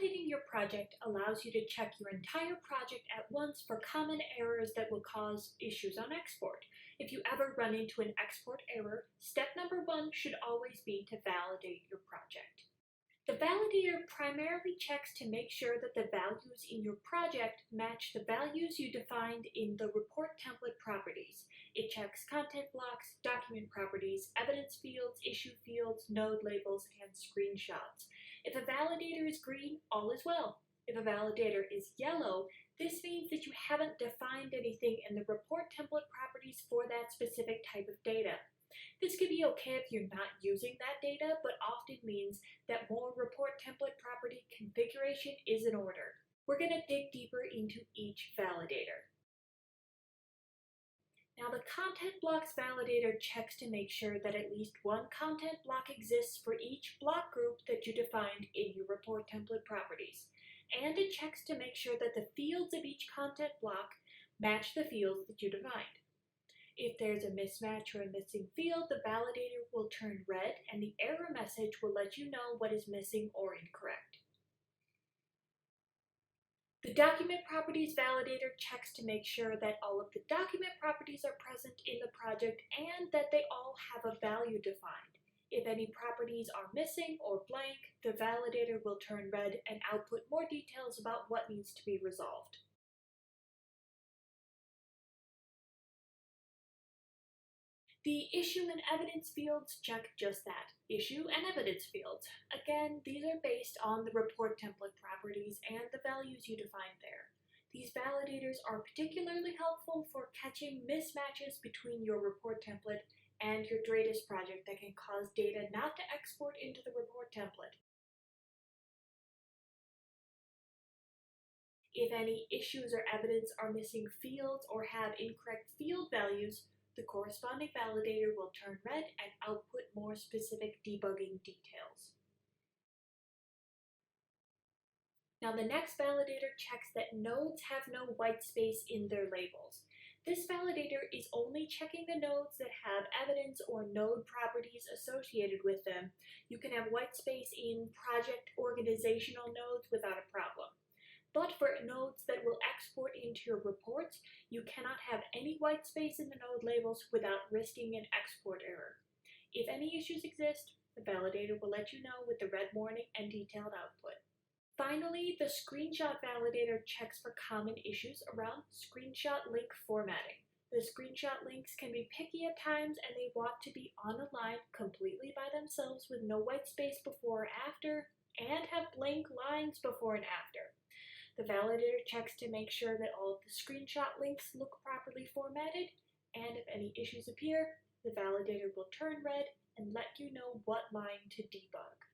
Validating your project allows you to check your entire project at once for common errors that will cause issues on export. If you ever run into an export error, step number 1 should always be to validate your project. The validator primarily checks to make sure that the values in your project match the values you defined in the report template properties. It checks content blocks, document properties, evidence fields, issue fields, node labels, and screenshots. If a validator is green, all is well. If a validator is yellow, this means that you haven't defined anything in the report template properties for that specific type of data. This could be okay if you're not using that data, but often means that more report template property configuration is in order. We're going to dig deeper into each validator. Now, the content blocks validator checks to make sure that at least one content block exists for each block group that you defined in your report template properties. And it checks to make sure that the fields of each content block match the fields that you defined. If there's a mismatch or a missing field, the validator will turn red and the error message will let you know what is missing or incorrect. The document properties validator checks to make sure that all of the document properties are present in the project and that they all have a value defined. If any properties are missing or blank, the validator will turn red and output more details about what needs to be resolved. The issue and evidence fields check just that, issue and evidence fields. Again, these are based on the report template properties and the values you define there. These validators are particularly helpful for catching mismatches between your report template and your Dradis project that can cause data not to export into the report template. If any issues or evidence are missing fields or have incorrect field values, the corresponding validator will turn red and output more specific debugging details. Now, the next validator checks that nodes have no white space in their labels. This validator is only checking the nodes that have evidence or node properties associated with them. You can have white space in project organizational nodes without a problem. But for nodes that will export into your reports, you cannot have any white space in the node labels without risking an export error. If any issues exist, the validator will let you know with the red warning and detailed output. Finally, the screenshot validator checks for common issues around screenshot link formatting. The screenshot links can be picky at times and they want to be on a line completely by themselves with no white space before or after, and have blank lines before and after. The validator checks to make sure that all of the screenshot links look properly formatted, and if any issues appear, the validator will turn red and let you know what line to debug.